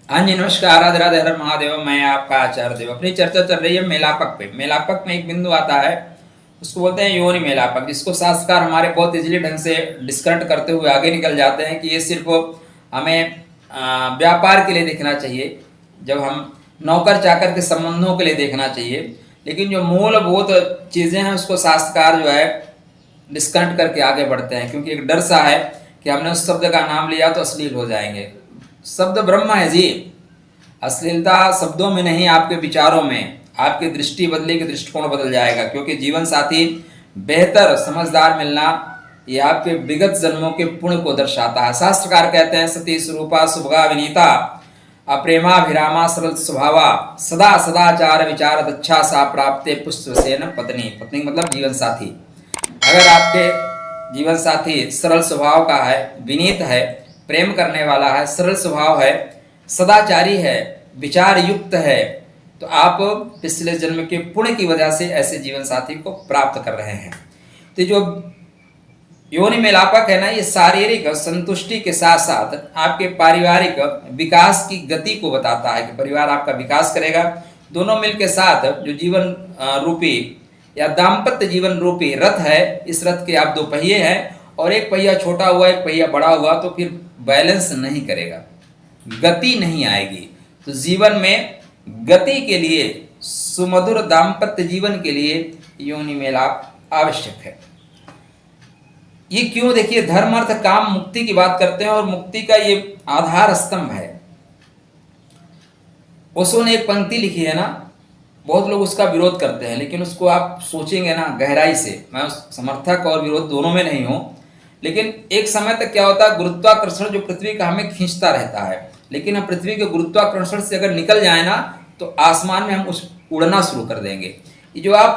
हाँ जी, नमस्कार, राधे राधे, हर महादेव। मैं आपका आचार्य देव। अपनी चर्चा चल रही है मेलापक पे। मेलापक में एक बिंदु आता है, उसको बोलते हैं योनि मेलापक, जिसको शास्त्रकार हमारे बहुत इजीली ढंग से डिस्कनेक्ट करते हुए आगे निकल जाते हैं कि ये सिर्फ हमें व्यापार के लिए देखना चाहिए, जब हम नौकर चाकर के संबंधों के लिए देखना चाहिए। लेकिन जो मूलभूत चीज़ें हैं उसको शास्त्रकार जो है डिस्कनेक्ट करके आगे बढ़ते हैं, क्योंकि एक डर सा है कि हमने उस शब्द का नाम लिया तो अश्लील हो जाएंगे। शब्द ब्रह्म है जी। अश्लीलता शब्दों में नहीं, आपके विचारों में। आपकी दृष्टि बदलेगी, दृष्टिकोण बदल जाएगा, क्योंकि जीवन साथी बेहतर समझदार मिलना ये आपके विगत जन्मों के पुण्य को दर्शाता है। शास्त्रकार कहते हैं, सती स्वरूपा सुभगा विनीता अप्रेमाभिरामा सरल स्वभावा सदा सदाचार विचार दक्षा सा प्राप्ते पुष्पसेन पत्नी। पत्नी मतलब जीवन साथी। अगर आपके जीवन साथी सरल स्वभाव का है, विनीत है, प्रेम करने वाला है, सरल स्वभाव है, सदाचारी है, विचार युक्त है, तो आप पिछले जन्म के पुण्य की वजह से ऐसे जीवन साथी को प्राप्त कर रहे हैं। तो जो योनि मेलापक है ना, ये शारीरिक संतुष्टि के साथ साथ आपके पारिवारिक विकास की गति को बताता है कि परिवार आपका विकास करेगा। दोनों मिल के साथ जो जीवन रूपी या दाम्पत्य जीवन रूपी रथ है, इस रथ के आप दो पहिए हैं और एक पहिया छोटा हुआ एक पहिया बड़ा हुआ तो फिर बैलेंस नहीं करेगा, गति नहीं आएगी। तो जीवन में गति के लिए, सुमधुर दाम्पत्य जीवन के लिए योनि मेलाप आवश्यक है। ये क्यों? देखिए, धर्म अर्थ काम मुक्ति की बात करते हैं और मुक्ति का ये आधार स्तंभ है। ओशो ने एक पंक्ति लिखी है ना, बहुत लोग उसका विरोध करते हैं, लेकिन उसको आप सोचेंगे ना गहराई से, मैं उस समर्थक और विरोध दोनों में नहीं हूं, लेकिन एक समय तक क्या होता है, गुरुत्वाकर्षण जो पृथ्वी का हमें खींचता रहता है, लेकिन हम पृथ्वी के गुरुत्वाकर्षण से अगर निकल जाए ना तो आसमान में हम उस उड़ना शुरू कर देंगे। ये जो आप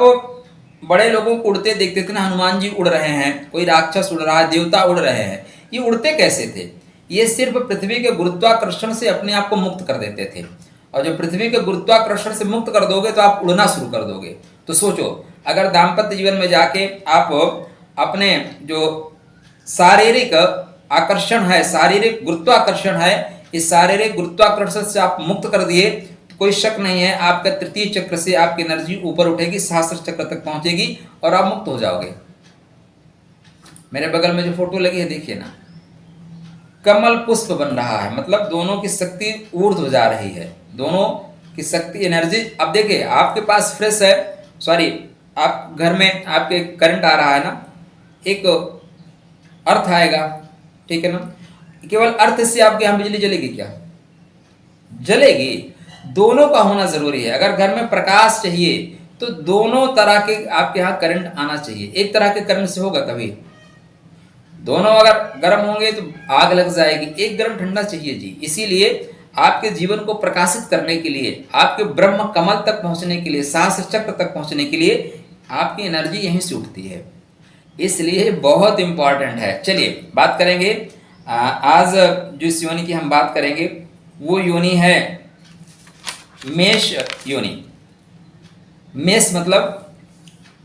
बड़े लोगों को उड़ते देखते थे ना, हनुमान जी उड़ रहे हैं, कोई राक्षस उड़ रहा है, देवता उड़ रहे हैं, ये उड़ते कैसे थे? ये सिर्फ पृथ्वी के गुरुत्वाकर्षण से अपने आप को मुक्त कर देते थे। और जब पृथ्वी के गुरुत्वाकर्षण से मुक्त कर दोगे तो आप उड़ना शुरू कर दोगे। तो सोचो, अगर दाम्पत्य जीवन में जाके आप अपने जो शारीरिक आकर्षण है, शारीरिक गुरुत्वाकर्षण है, इस शारीरिक गुरुत्वाकर्षण से आप मुक्त कर दिए, कोई शक नहीं है आपका तृतीय चक्र से आपकी एनर्जी ऊपर उठेगी, सहस्त्र चक्र तक पहुंचेगी और आप मुक्त हो जाओगे। मेरे बगल में जो फोटो लगी है देखिए ना, कमल पुष्प बन रहा है, मतलब दोनों की शक्ति ऊर्ध्व जा रही है, दोनों की शक्ति एनर्जी। अब देखिए, आपके पास फ्रेश है, सॉरी, आप घर में आपके करंट आ रहा है ना, एक अर्थ आएगा, ठीक है ना, केवल अर्थ से आपके यहाँ बिजली जलेगी क्या? जलेगी। दोनों का होना जरूरी है। अगर घर में प्रकाश चाहिए तो दोनों तरह के आपके यहाँ करंट आना चाहिए। एक तरह के करंट से होगा कभी? दोनों अगर गर्म होंगे तो आग लग जाएगी। एक गर्म ठंडा चाहिए जी। इसीलिए आपके जीवन को प्रकाशित करने के लिए, आपके ब्रह्म कमल तक पहुंचने के लिए, सहस्त्र चक्र तक पहुंचने के लिए आपकी एनर्जी यहीं से उठती है, इसलिए बहुत इंपॉर्टेंट है। चलिए बात करेंगे आज जिस योनि की हम बात करेंगे वो योनि है मेष योनि। मेष मतलब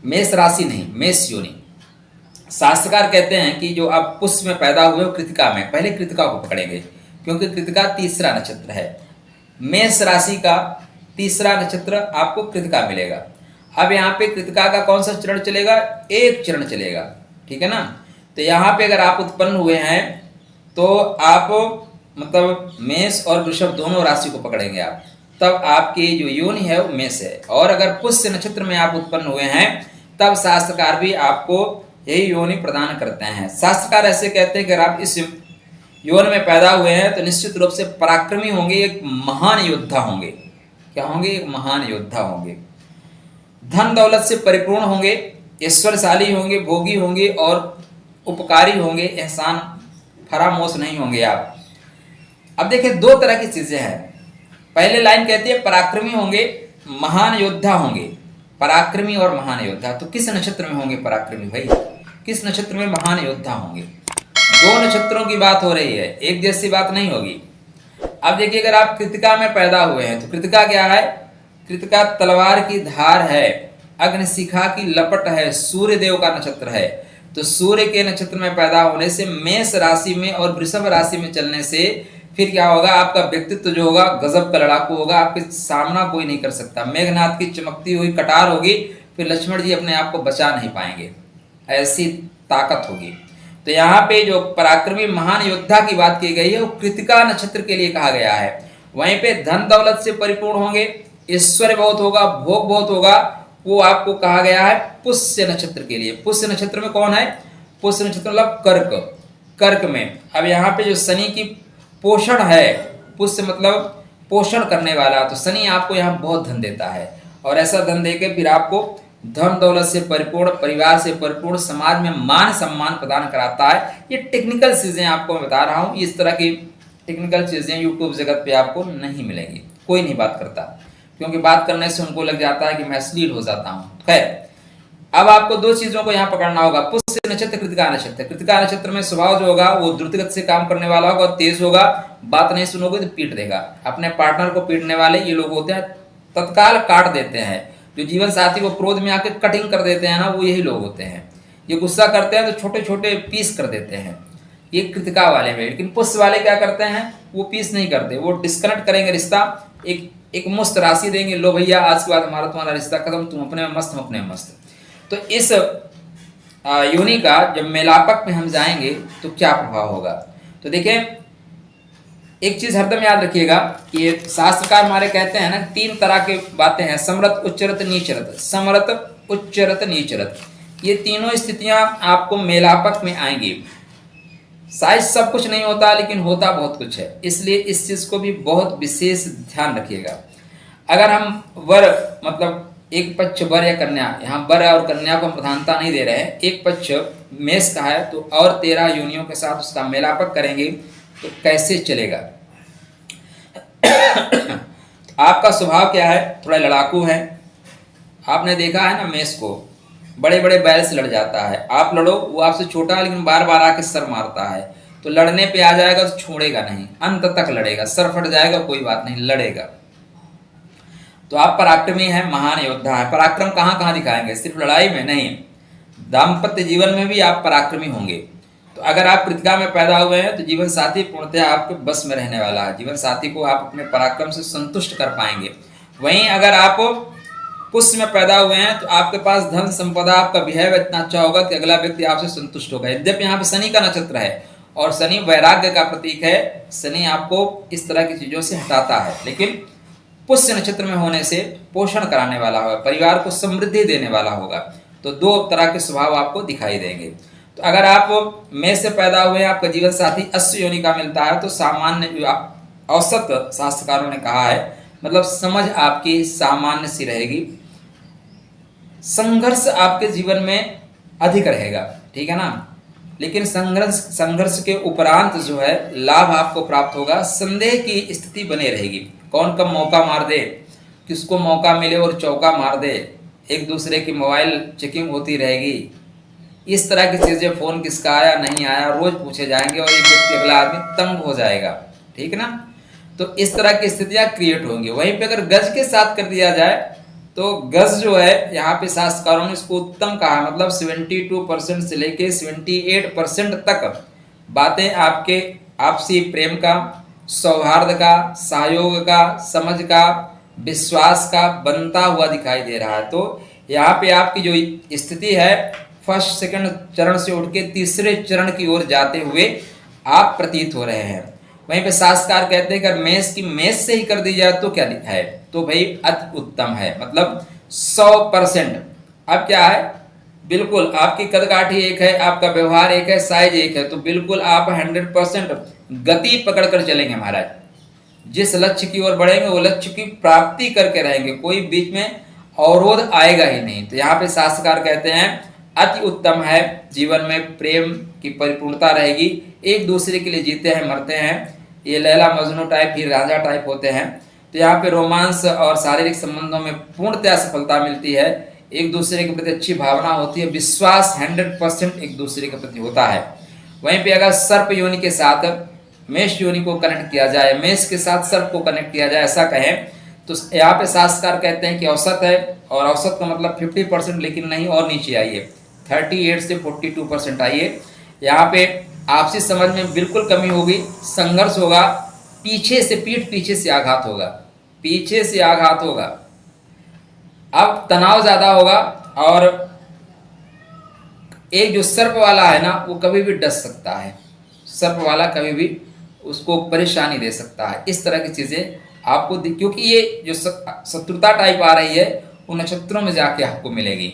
मेष राशि नहीं, मेष योनि। शास्त्रकार कहते हैं कि जो आप पुष्य में पैदा हुए हो कृतिका में, पहले कृतिका को पकड़ेंगे क्योंकि कृतिका तीसरा नक्षत्र है। मेष राशि का तीसरा नक्षत्र आपको कृतिका मिलेगा। अब यहाँ पे कृतिका का कौन सा चरण चलेगा? एक चरण चलेगा, ठीक है ना। तो यहाँ पे अगर आप उत्पन्न हुए हैं तो आप मतलब मेष और वृषभ दोनों राशि को पकड़ेंगे आप, तब आपकी जो योनि है वो मेष है। और अगर पुष्य नक्षत्र में आप उत्पन्न हुए हैं तब शास्त्रकार भी आपको यही योनि प्रदान करते हैं। शास्त्रकार ऐसे कहते हैं कि अगर आप इस योनि में पैदा हुए हैं तो निश्चित रूप से पराक्रमी होंगे, एक महान योद्धा होंगे। क्या होंगे? एक महान योद्धा होंगे। धन दौलत से परिपूर्ण होंगे, ऐश्वर्यशाली होंगे, भोगी होंगे और उपकारी होंगे, एहसान फरामोश नहीं होंगे आप। अब देखिए, दो तरह की चीजें हैं। पहले लाइन कहती है पराक्रमी होंगे, महान योद्धा होंगे। पराक्रमी और महान योद्धा, तो किस नक्षत्र में होंगे पराक्रमी भाई? किस नक्षत्र में महान योद्धा होंगे? दो नक्षत्रों की बात हो रही है, एक जैसी बात नहीं होगी। अब देखिए, अगर आप कृतिका में पैदा हुए हैं तो कृतिका क्या है? कृतिका तलवार की धार है, अग्निशिखा की लपट है, सूर्य देव का नक्षत्र है। तो सूर्य के नक्षत्र में पैदा होने से, मेष राशि में और वृषभ राशि में चलने से फिर क्या होगा, आपका व्यक्तित्व जो होगा गजब का लड़ाकू होगा, आपके सामना कोई नहीं कर सकता। मेघनाथ की चमकती हुई कटार होगी, फिर लक्ष्मण जी अपने आप को बचा नहीं पाएंगे, ऐसी ताकत होगी। तो यहाँ पे जो पराक्रमी महान योद्धा की बात की गई है वो कृतिका नक्षत्र के लिए कहा गया है। वहीं पे धन दौलत से परिपूर्ण होंगे, ऐश्वर्य बहुत होगा, भोग बहुत होगा, वो आपको कहा गया है पुष्य नक्षत्र के लिए। पुष्य नक्षत्र में कौन है, पुष्य नक्षत्र मतलब कर्क, कर्क में। अब यहाँ पे जो शनि की पोषण है, पुष्य मतलब पोषण करने वाला, तो शनि आपको यहाँ बहुत धन देता है, और ऐसा धन देके फिर आपको धन दौलत से परिपूर्ण, परिवार से परिपूर्ण, समाज में मान सम्मान प्रदान कराता है। ये टेक्निकल चीजें आपको मैं बता रहा हूँ, इस तरह की टेक्निकल चीजें यूट्यूब जगत पे आपको नहीं मिलेंगी, कोई नहीं बात करता, क्योंकि बात करने से उनको लग जाता है कि मैं अश्लील हो जाता हूँ। खैर, अब आपको दो चीजों को यहाँ पकड़ना होगा, पुष्य नक्षत्र, कृतिका नक्षत्र। कृतिका नक्षत्र में स्वभाव जो होगा वो द्रुतगति से काम करने वाला होगा, तेज होगा, बात नहीं सुनोगे तो पीट देगा। अपने पार्टनर को पीटने वाले ये लोग होते हैं, तत्काल काट देते हैं। जो जीवन साथी को क्रोध में आके कटिंग कर देते हैं ना, वो यही लोग होते हैं। ये गुस्सा करते हैं तो छोटे छोटे पीस कर देते हैं, ये कृतिका वाले में। लेकिन पुष्य वाले क्या करते हैं, वो पीस नहीं करते, वो डिस्कनेक्ट करेंगे रिश्ता, एक मुश्त राशि देंगे, लो भैया आज के बाद हमारा तुम्हारा रिश्ता खत्म, तुम अपने में मस्त, हम अपने में मस्त। तो इस योनि का जब मेलापक में हम जाएंगे तो क्या प्रभाव होगा। तो देखिए, एक चीज हरदम याद रखिएगा कि शास्त्रकार हमारे कहते हैं ना, तीन तरह की बातें हैं, समरथ, उच्चरथ, नीचरथ। समरथ, उच्चरथ, नीचरथ, ये तीनों स्थितियां आपको मेलापक में आएंगी। शायद सब कुछ नहीं होता, लेकिन होता बहुत कुछ है, इसलिए इस चीज को भी बहुत विशेष ध्यान रखिएगा। अगर हम वर मतलब एक पक्ष वर या कन्या, यहाँ वर और कन्या को हम प्रधानता नहीं दे रहे हैं, एक पक्ष मेष का है, तो और 13 योनियों के साथ उसका मेलापक करेंगे तो कैसे चलेगा। आपका स्वभाव क्या है, थोड़ा लड़ाकू है। आपने देखा है ना, मेष को बड़े बड़े बैल से लड़ जाता है, आप लड़ो वो आपसे छोटा है लेकिन बार बार आके सर मारता है, तो लड़ने पे आ जाएगा तो छोड़ेगा नहीं, अंत तक लड़ेगा, सर फट जाएगा कोई बात नहीं, लड़ेगा। तो आप पराक्रमी हैं, महान योद्धा है। पराक्रम कहाँ कहाँ दिखाएंगे, सिर्फ लड़ाई में नहीं, दाम्पत्य जीवन में भी आप पराक्रमी होंगे। तो अगर आप कृतिका में पैदा हुए हैं तो जीवन साथी पूर्णतः आपके बस में रहने वाला है, जीवन साथी को आप अपने पराक्रम से संतुष्ट कर पाएंगे। वहीं अगर आप पुष्य में पैदा हुए हैं तो आपके पास धन संपदा, आपका बिहेव इतना अच्छा होगा कि अगला व्यक्ति आपसे संतुष्ट होगा। यद्यपि यहाँ पे शनि का नक्षत्र है और शनि वैराग्य का प्रतीक है, शनि आपको इस तरह की चीजों से हटाता है, लेकिन पुष्य नक्षत्र में होने से पोषण कराने वाला होगा, परिवार को समृद्धि देने वाला होगा। तो दो तरह के स्वभाव आपको दिखाई देंगे। तो अगर आप मेष से पैदा हुए, आपका जीवन साथी अश्व योनि का मिलता है, तो सामान्य औसत शास्त्रकारों ने कहा है, मतलब समझ आपकी सामान्य सी रहेगी, संघर्ष आपके जीवन में अधिक रहेगा, ठीक है ना, लेकिन संघर्ष के उपरांत जो है लाभ आपको प्राप्त होगा। संदेह की स्थिति बनी रहेगी, कौन कब मौका मार दे, किसको मौका मिले और चौका मार दे, एक दूसरे की मोबाइल चेकिंग होती रहेगी, इस तरह की चीजें, फोन किसका आया नहीं आया रोज पूछे जाएंगे और एक व्यक्ति अगला आदमी तंग हो जाएगा, ठीक है ना। तो इस तरह की स्थितियां क्रिएट होंगी। वहीं पे अगर गज के साथ कर दिया जाए तो गज जो है यहाँ पे शास्त्रकारों ने इसको उत्तम कहा, मतलब 72% से लेके 78% तक बातें आपके आपसी प्रेम का, सौहार्द का, सहयोग का, समझ का, विश्वास का बनता हुआ दिखाई दे रहा है। तो यहाँ पे आपकी जो स्थिति है फर्स्ट सेकंड चरण से उठ के तीसरे चरण की ओर जाते हुए आप प्रतीत हो रहे हैं। वहीं पे शास्त्रकार कहते हैं कि अगर मेष की मेष से ही कर दी जाए तो क्या है, तो भाई अति उत्तम है, मतलब 100%। अब क्या है, बिल्कुल आपकी कदकाठी एक है, आपका व्यवहार एक है, साइज एक है, तो बिल्कुल आप 100% गति पकड़ कर चलेंगे महाराज। जिस लक्ष्य की ओर बढ़ेंगे वो लक्ष्य की प्राप्ति करके रहेंगे, कोई बीच में अवरोध आएगा ही नहीं। तो यहाँ पे शास्त्रकार कहते हैं अति उत्तम है, जीवन में प्रेम की परिपूर्णता रहेगी, एक दूसरे के लिए जीते हैं मरते हैं, ये लैला मजनू टाइप ही राजा टाइप होते हैं। तो यहाँ पे रोमांस और शारीरिक संबंधों में पूर्णतया सफलता मिलती है, एक दूसरे के प्रति अच्छी भावना होती है, विश्वास 100% एक दूसरे के प्रति होता है। वहीं पे अगर सर्प योनि के साथ मेष योनि को कनेक्ट किया जाए, मेष के साथ सर्प को कनेक्ट किया जाए ऐसा कहें, तो यहाँ पे शास्त्रकार कहते हैं कि औसत है, और औसत का मतलब 50%, लेकिन नहीं और नीचे आइए 38 से 42% आइए। यहाँ पे आपसी समझ में बिल्कुल कमी होगी, संघर्ष होगा, पीछे से, पीठ पीछे से आघात होगा, पीछे से आघात होगा। अब तनाव ज्यादा होगा और एक जो सर्प वाला है ना वो कभी भी डस सकता है, सर्प वाला कभी भी उसको परेशानी दे सकता है। इस तरह की चीजें आपको क्योंकि ये जो शत्रुता टाइप आ रही है वो नक्षत्रों में जाके आपको मिलेगी।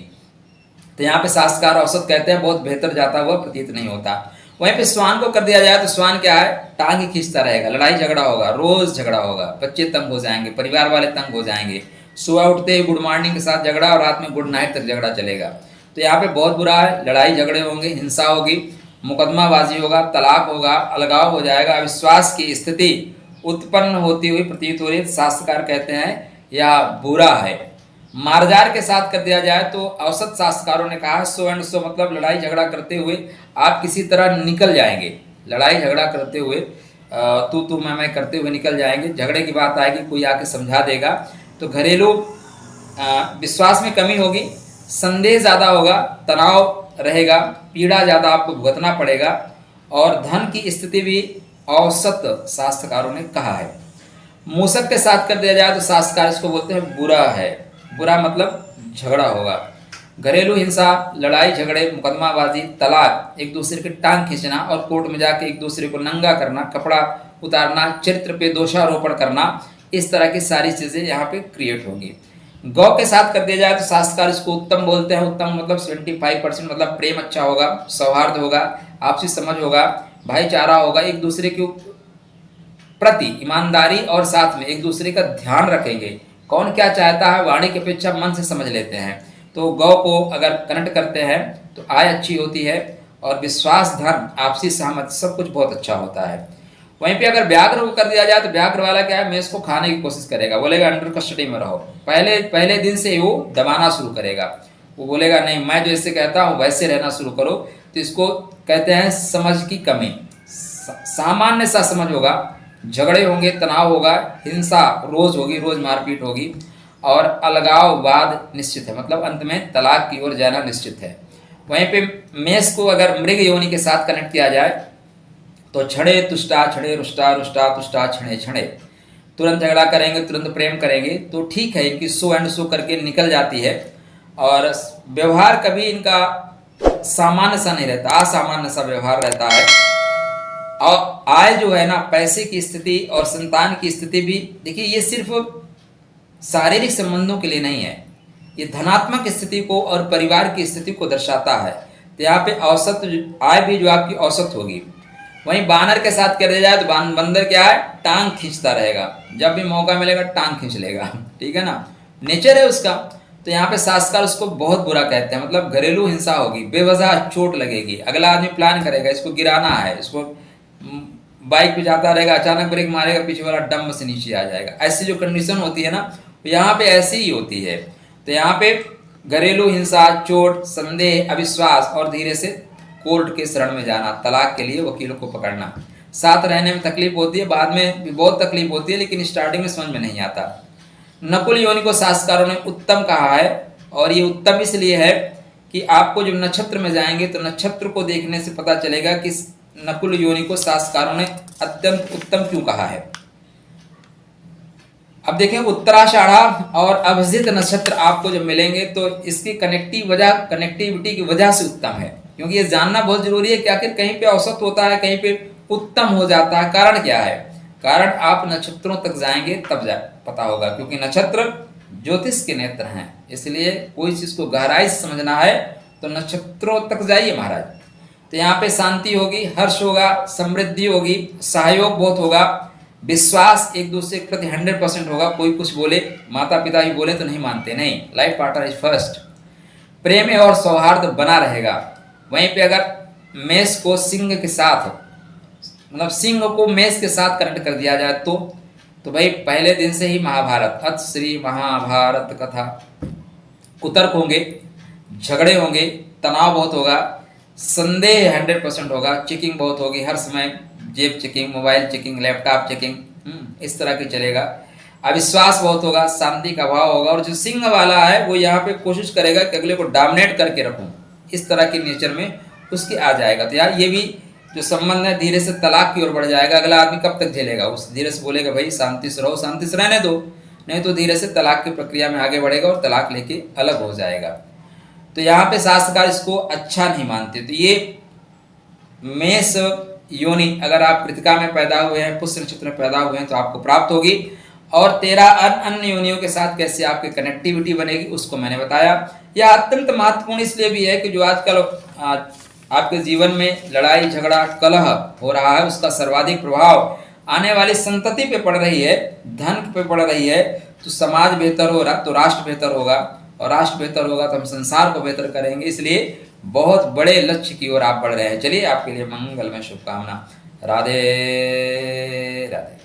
तो यहाँ पे शास्त्रकार औसत कहते हैं बहुत बेहतर जाता हुआ प्रतीत नहीं होता। वहीं पे श्वान को कर दिया जाए तो श्वान क्या है, टांग ही खींचता रहेगा, लड़ाई झगड़ा होगा, रोज झगड़ा होगा, बच्चे तंग हो जाएंगे, परिवार वाले तंग हो जाएंगे, सुबह उठते ही गुड मॉर्निंग के साथ झगड़ा और रात में गुड नाइट तक झगड़ा चलेगा। तो यहाँ पे बहुत बुरा है, लड़ाई झगड़े होंगे, हिंसा होगी, मुकदमाबाजी होगा, तलाक होगा, अलगाव हो जाएगा, अविश्वास की स्थिति उत्पन्न होती हुई प्रतीत हो रही है। शास्त्रकार कहते हैं यह बुरा है। मार्जार के साथ कर दिया जाए तो औसत शास्त्रकारों ने कहा सो एंड सो, मतलब लड़ाई झगड़ा करते हुए आप किसी तरह निकल जाएंगे, लड़ाई झगड़ा करते हुए तू मैं करते हुए निकल जाएंगे। झगड़े की बात आएगी कोई आके समझा देगा तो घरेलू विश्वास में कमी होगी, संदेह ज़्यादा होगा, तनाव रहेगा, पीड़ा ज़्यादा आपको भुगतना पड़ेगा और धन की स्थिति भी औसत शास्त्रकारों ने कहा है। मूसक के साथ कर दिया जाए तो शास्त्रकार इसको बोलते हैं बुरा है। बुरा मतलब झगड़ा होगा, घरेलू हिंसा, लड़ाई झगड़े, मुकदमाबाजी, तलाक, एक दूसरे की टांग खींचना और कोर्ट में जाके एक दूसरे को नंगा करना, कपड़ा उतारना, चरित्र पे दोषारोपण करना, इस तरह की सारी चीज़ें यहाँ पे क्रिएट होंगी। गौ के साथ कर दिया जाए तो शास्त्रकार इसको उत्तम बोलते हैं। उत्तम मतलब 75%, मतलब प्रेम अच्छा होगा, सौहार्द होगा, आपसी समझ होगा, भाईचारा होगा, एक दूसरे के प्रति ईमानदारी और साथ में एक दूसरे का ध्यान रखेंगे। कौन क्या चाहता है वाणी की अपेक्षा मन से समझ लेते हैं। तो गौ को अगर कनेक्ट करते हैं तो आय अच्छी होती है और विश्वास, धन, आपसी सहमति सब कुछ बहुत अच्छा होता है। वहीं पे अगर व्याघ्र को कर दिया जाए तो व्याघ्र वाला क्या है, मेष को खाने की कोशिश करेगा, बोलेगा अंडर कस्टडी में रहो, पहले दिन से वो दबाना शुरू करेगा। वो बोलेगा नहीं मैं जैसे कहता हूँ वैसे रहना शुरू करो। तो इसको कहते हैं समझ की कमी, सामान्य सा समझ होगा, झगड़े होंगे, तनाव होगा, हिंसा रोज होगी, रोज मारपीट होगी और अलगाववाद निश्चित है, मतलब अंत में तलाक की ओर जाना निश्चित है। वहीं पे मेष को अगर मृग योनि के साथ कनेक्ट किया जाए तो छड़े तुष्टा, छड़े रुष्टा, रुष्टा तुष्टा, छड़े छड़े, तुरंत झगड़ा करेंगे, तुरंत प्रेम करेंगे तो ठीक है, इनकी सो एंड सो करके निकल जाती है। और व्यवहार कभी इनका सामान्य सा नहीं रहता, असामान्य सा व्यवहार रहता है। और आय जो है ना, पैसे की स्थिति और संतान की स्थिति भी, देखिए ये सिर्फ शारीरिक संबंधों के लिए नहीं है, ये धनात्मक स्थिति को और परिवार की स्थिति को दर्शाता है। तो यहाँ पे औसत आय भी जो आपकी औसत होगी। वहीं बानर के साथ कर दिया जाए तो बंदर क्या है, टांग खींचता रहेगा, जब भी मौका मिलेगा टांग खींच लेगा, ठीक है ना, नेचर है उसका। तो यहाँ पे शास्त्रकार उसको बहुत बुरा कहते हैं, मतलब घरेलू हिंसा होगी, बेवजह चोट लगेगी, अगला आदमी प्लान करेगा इसको गिराना है, इसको बाइक पे जाता रहेगा, अचानक ब्रेक मारेगा, पीछे वाला डम से नीचे आ जाएगा। ऐसी जो कंडीशन होती है ना यहाँ पे ऐसी ही होती है। तो यहाँ पे घरेलू हिंसा, चोट, संदेह, अविश्वास और धीरे से कोर्ट के शरण में जाना, तलाक के लिए वकीलों को पकड़ना, साथ रहने में तकलीफ होती है, बाद में भी बहुत तकलीफ होती है, लेकिन स्टार्टिंग में समझ में नहीं आता। नकुल योनि को शास्त्रकारों ने उत्तम कहा है और ये उत्तम इसलिए है कि आपको जब नक्षत्र में जाएंगे तो नक्षत्र को देखने से पता चलेगा कि नकुल योनि को शास्त्रकारों ने अत्यंत उत्तम क्यों कहा है। अब देखें उत्तराषाढ़ा और अभिजित नक्षत्र आपको जब मिलेंगे तो इसकी कनेक्टिविटी की वजह से उत्तम है, क्योंकि ये जानना बहुत जरूरी है कि आखिर कहीं पे औसत होता है, कहीं पे उत्तम हो जाता है। कारण क्या है, कारण आप नक्षत्रों तक जाएंगे तब पता होगा, क्योंकि नक्षत्र ज्योतिष के नेत्र हैं, इसलिए कोई चीज को गहराई से समझना है तो नक्षत्रों तक जाइए महाराज। तो यहाँ पे शांति होगी, हर्ष होगा, समृद्धि होगी, सहयोग बहुत होगा, विश्वास एक दूसरे के प्रति 100% होगा। कोई कुछ बोले, माता पिता भी बोले तो नहीं मानते, नहीं, लाइफ पार्टनर इज फर्स्ट। प्रेम और सौहार्द बना रहेगा। वहीं पे अगर मेष को सिंह के साथ, मतलब सिंह को मेष के साथ कनेक्ट कर दिया जाए तो भाई पहले दिन से ही महाभारत, अथ श्री महाभारत कथा, कुतर्क होंगे, झगड़े होंगे, तनाव बहुत होगा, संदेह 100% होगा, चेकिंग बहुत होगी, हर समय जेब checking, mobile checking, laptop checking, इस तरह की चलेगा। अविश्वास बहुत होगा, शांति का अभाव होगा। और जो सिंह वाला है वो यहाँ पे कोशिश करेगा कि अगले को डोमिनेट करके रखूं, इस तरह के नेचर में उसके आ जाएगा। तो यार ये भी जो संबंध है धीरे से तलाक की ओर बढ़ जाएगा। अगला आदमी कब तक झेलेगा, उस धीरे से बोलेगा भाई शांति से रहो, शांति से रहने दो, नहीं तो धीरे से तलाक की प्रक्रिया में आगे बढ़ेगा और तलाक लेके अलग हो जाएगा। तो यहाँ पे शास्त्रकार इसको अच्छा नहीं मानते। तो ये मेष योनि अगर आप कृतिका में पैदा हुए हैं, पुष्य नक्षत्र में पैदा हुए हैं तो आपको प्राप्त होगी। और 13 अन्य योनियों के साथ कैसे आपकी कनेक्टिविटी बनेगी उसको मैंने बताया। यह अत्यंत महत्वपूर्ण इसलिए भी है कि जो आजकल आपके जीवन में लड़ाई झगड़ा कलह हो रहा है उसका सर्वाधिक प्रभाव आने वाली संतति पे पड़ रही है, धन पे पड़ रही है। तो समाज बेहतर हो रहा तो राष्ट्र बेहतर होगा, और राष्ट्र बेहतर होगा तो हम संसार को बेहतर करेंगे। इसलिए बहुत बड़े लक्ष्य की ओर आप बढ़ रहे हैं। चलिए आपके लिए मंगलमय शुभकामना। राधे राधे।